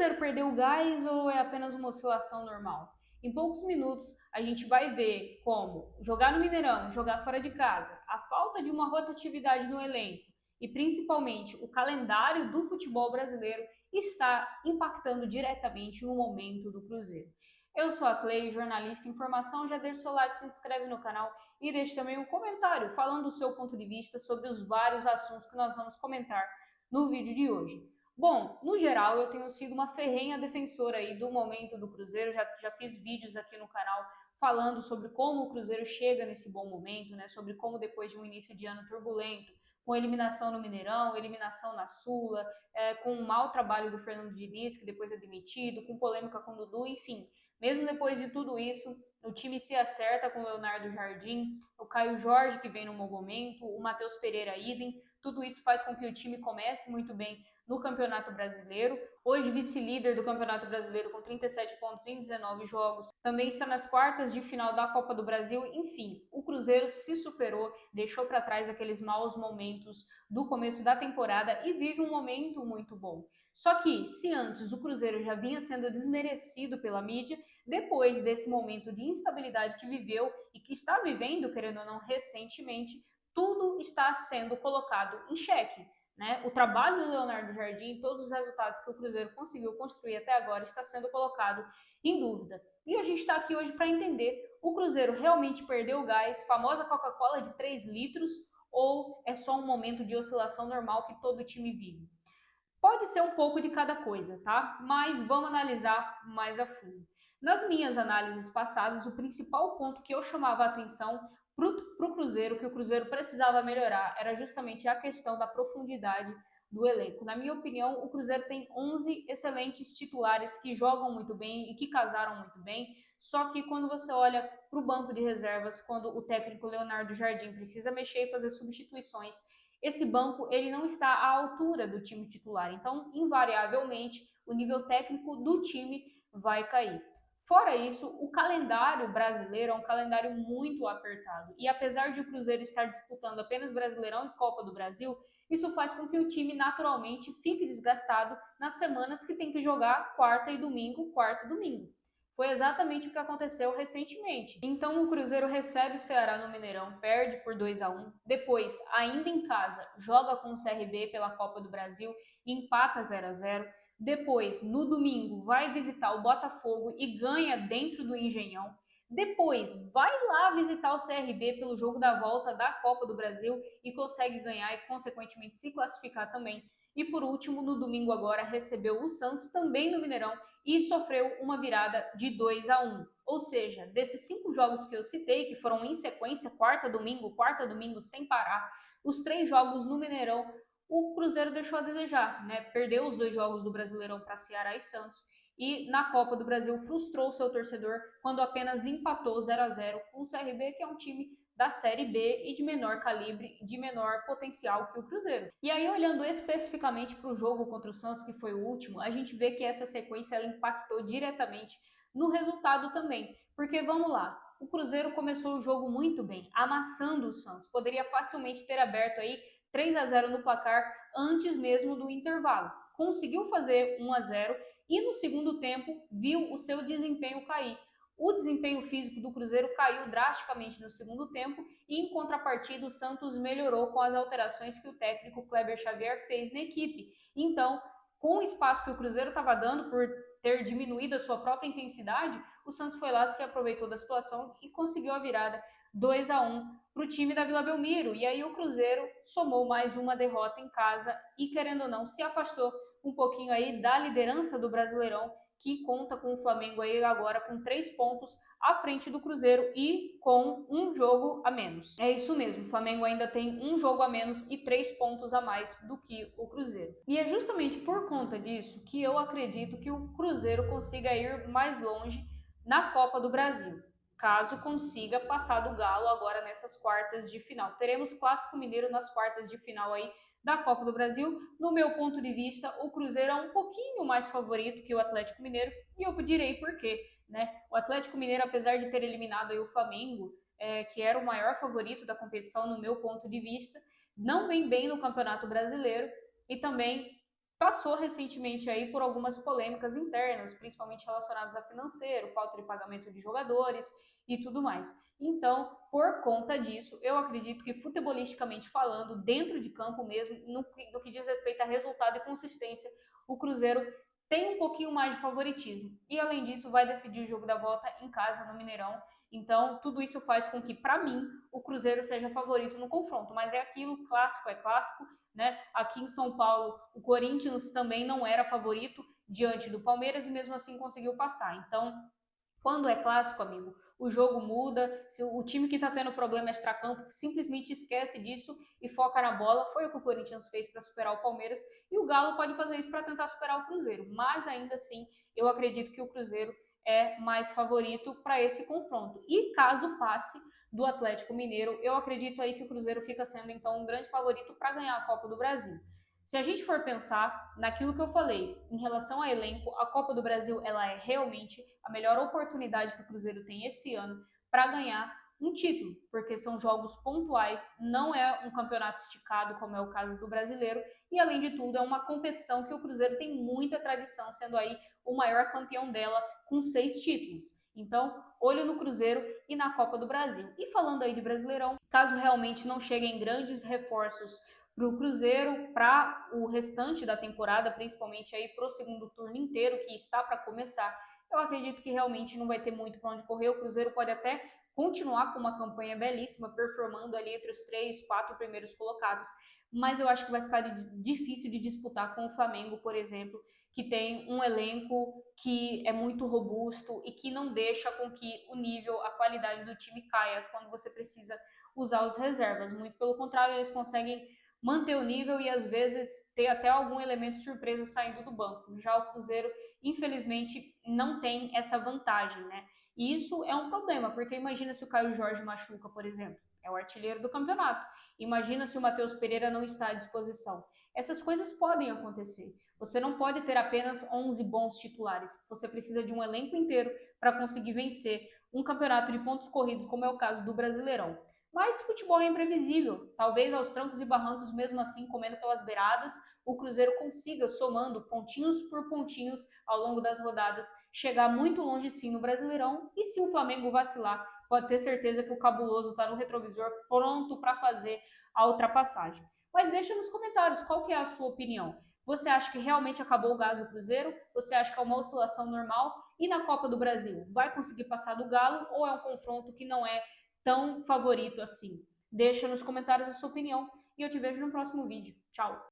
Cruzeiro perdeu o gás ou é apenas uma oscilação normal? Em poucos minutos, a gente vai ver como jogar no Mineirão, jogar fora de casa, a falta de uma rotatividade no elenco e principalmente o calendário do futebol brasileiro está impactando diretamente no momento do Cruzeiro. Eu sou a Clei, jornalista em formação. Já deixa o seu like, se inscreve no canal e deixe também um comentário falando o seu ponto de vista sobre os vários assuntos que nós vamos comentar no vídeo de hoje. Bom, no geral, eu tenho sido uma ferrenha defensora aí do momento do Cruzeiro, já fiz vídeos aqui no canal falando sobre como o Cruzeiro chega nesse bom momento, né? Sobre como depois de um início de ano turbulento, com eliminação no Mineirão, eliminação na Sula, com um mau trabalho do Fernando Diniz, que depois é demitido, com polêmica com o Dudu, enfim. Mesmo depois de tudo isso, o time se acerta com o Leonardo Jardim, o Caio Jorge, que vem no bom momento, o Matheus Pereira idem. Tudo isso faz com que o time comece muito bem no Campeonato Brasileiro. Hoje, vice-líder do Campeonato Brasileiro com 37 pontos em 19 jogos. Também está nas quartas de final da Copa do Brasil. Enfim, o Cruzeiro se superou, deixou para trás aqueles maus momentos do começo da temporada e vive um momento muito bom. Só que, se antes o Cruzeiro já vinha sendo desmerecido pela mídia, depois desse momento de instabilidade que viveu e que está vivendo, querendo ou não, recentemente, tudo está sendo colocado em xeque. Né? O trabalho do Leonardo Jardim, todos os resultados que o Cruzeiro conseguiu construir até agora, está sendo colocado em dúvida. E a gente está aqui hoje para entender: o Cruzeiro realmente perdeu o gás, famosa Coca-Cola de 3 litros, ou é só um momento de oscilação normal que todo time vive? Pode ser um pouco de cada coisa, tá? Mas vamos analisar mais a fundo. Nas minhas análises passadas, o principal ponto que eu chamava a atenção para o Cruzeiro, que o Cruzeiro precisava melhorar, era justamente a questão da profundidade do elenco. Na minha opinião, o Cruzeiro tem 11 excelentes titulares que jogam muito bem e que casaram muito bem, só que quando você olha para o banco de reservas, quando o técnico Leonardo Jardim precisa mexer e fazer substituições, esse banco ele não está à altura do time titular. Então, invariavelmente, o nível técnico do time vai cair. Fora isso, o calendário brasileiro é um calendário muito apertado. E apesar de o Cruzeiro estar disputando apenas Brasileirão e Copa do Brasil, isso faz com que o time naturalmente fique desgastado nas semanas que tem que jogar quarta e domingo, quarta e domingo. Foi exatamente o que aconteceu recentemente. Então o Cruzeiro recebe o Ceará no Mineirão, perde por 2-1. Depois, ainda em casa, joga com o CRB pela Copa do Brasil e empata 0-0. Depois, no domingo, vai visitar o Botafogo e ganha dentro do Engenhão. Depois, vai lá visitar o CRB pelo jogo da volta da Copa do Brasil e consegue ganhar e, consequentemente, se classificar também. E por último, no domingo agora, recebeu o Santos também no Mineirão e sofreu uma virada de 2-1. Ou seja, desses 5 jogos que eu citei, que foram em sequência, quarta, domingo, sem parar, os 3 jogos no Mineirão, o Cruzeiro deixou a desejar, né? Perdeu os 2 jogos do Brasileirão para Ceará e Santos e na Copa do Brasil frustrou seu torcedor quando apenas empatou 0-0 com o CRB, que é um time da Série B e de menor calibre e de menor potencial que o Cruzeiro. E aí, olhando especificamente para o jogo contra o Santos, que foi o último, a gente vê que essa sequência ela impactou diretamente no resultado também. Porque, vamos lá, o Cruzeiro começou o jogo muito bem, amassando o Santos. Poderia facilmente ter aberto aí 3-0 no placar antes mesmo do intervalo. Conseguiu fazer 1-0 e no segundo tempo viu o seu desempenho cair. O desempenho físico do Cruzeiro caiu drasticamente no segundo tempo e, em contrapartida, o Santos melhorou com as alterações que o técnico Kleber Xavier fez na equipe. Então, com o espaço que o Cruzeiro estava dando por ter diminuído a sua própria intensidade, o Santos foi lá, se aproveitou da situação e conseguiu a virada 2-1 para o time da Vila Belmiro. E aí o Cruzeiro somou mais uma derrota em casa e, querendo ou não, se afastou um pouquinho aí da liderança do Brasileirão, que conta com o Flamengo aí agora com 3 pontos à frente do Cruzeiro e com um jogo a menos. É isso mesmo, o Flamengo ainda tem um jogo a menos e 3 pontos a mais do que o Cruzeiro. E é justamente por conta disso que eu acredito que o Cruzeiro consiga ir mais longe na Copa do Brasil, caso consiga passar do Galo agora nessas quartas de final. Teremos Clássico Mineiro nas quartas de final aí da Copa do Brasil. No meu ponto de vista, o Cruzeiro é um pouquinho mais favorito que o Atlético Mineiro e eu direi por quê, né? O Atlético Mineiro, apesar de ter eliminado aí o Flamengo, que era o maior favorito da competição no meu ponto de vista, não vem bem no Campeonato Brasileiro e também passou recentemente aí por algumas polêmicas internas, principalmente relacionadas a financeiro, falta de pagamento de jogadores e tudo mais. Então, por conta disso, eu acredito que futebolisticamente falando, dentro de campo mesmo, no que diz respeito a resultado e consistência, o Cruzeiro tem um pouquinho mais de favoritismo. E além disso, vai decidir o jogo da volta em casa, no Mineirão. Então, tudo isso faz com que, para mim, o Cruzeiro seja favorito no confronto. Mas é aquilo, clássico é clássico, né? Aqui em São Paulo, o Corinthians também não era favorito diante do Palmeiras e mesmo assim conseguiu passar. Então, quando é clássico, amigo, o jogo muda. Se o time que está tendo problema extracampo simplesmente esquece disso e foca na bola. Foi o que o Corinthians fez para superar o Palmeiras e o Galo pode fazer isso para tentar superar o Cruzeiro. Mas ainda assim, eu acredito que o Cruzeiro é mais favorito para esse confronto. E caso passe do Atlético Mineiro, eu acredito aí que o Cruzeiro fica sendo então um grande favorito para ganhar a Copa do Brasil. Se a gente for pensar naquilo que eu falei em relação a elenco, a Copa do Brasil ela é realmente a melhor oportunidade que o Cruzeiro tem esse ano para ganhar um título, porque são jogos pontuais, não é um campeonato esticado como é o caso do Brasileiro, e além de tudo é uma competição que o Cruzeiro tem muita tradição, sendo aí o maior campeão dela com 6 títulos. Então, olho no Cruzeiro e na Copa do Brasil. E falando aí de Brasileirão, caso realmente não cheguem grandes reforços para o Cruzeiro, para o restante da temporada, principalmente aí para o segundo turno inteiro que está para começar, eu acredito que realmente não vai ter muito para onde correr. O Cruzeiro pode até continuar com uma campanha belíssima, performando ali entre os 3, 4 primeiros colocados, mas eu acho que vai ficar difícil de disputar com o Flamengo, por exemplo, que tem um elenco que é muito robusto e que não deixa com que o nível, a qualidade do time caia quando você precisa usar os reservas. Muito pelo contrário, eles conseguem manter o nível e às vezes ter até algum elemento surpresa saindo do banco. Já o Cruzeiro, infelizmente, não tem essa vantagem, né? E isso é um problema, porque imagina se o Caio Jorge machuca, por exemplo, é o artilheiro do campeonato. Imagina se o Matheus Pereira não está à disposição. Essas coisas podem acontecer. Você não pode ter apenas 11 bons titulares. Você precisa de um elenco inteiro para conseguir vencer um campeonato de pontos corridos, como é o caso do Brasileirão. Mas futebol é imprevisível. Talvez aos trancos e barrancos, mesmo assim, comendo pelas beiradas, o Cruzeiro consiga, somando pontinhos por pontinhos ao longo das rodadas, chegar muito longe sim no Brasileirão. E se o Flamengo vacilar, pode ter certeza que o cabuloso está no retrovisor, pronto para fazer a ultrapassagem. Mas deixa nos comentários qual que é a sua opinião. Você acha que realmente acabou o gás do Cruzeiro? Você acha que é uma oscilação normal? E na Copa do Brasil, vai conseguir passar do Galo ou é um confronto que não é tão favorito assim? Deixa nos comentários a sua opinião e eu te vejo no próximo vídeo. Tchau!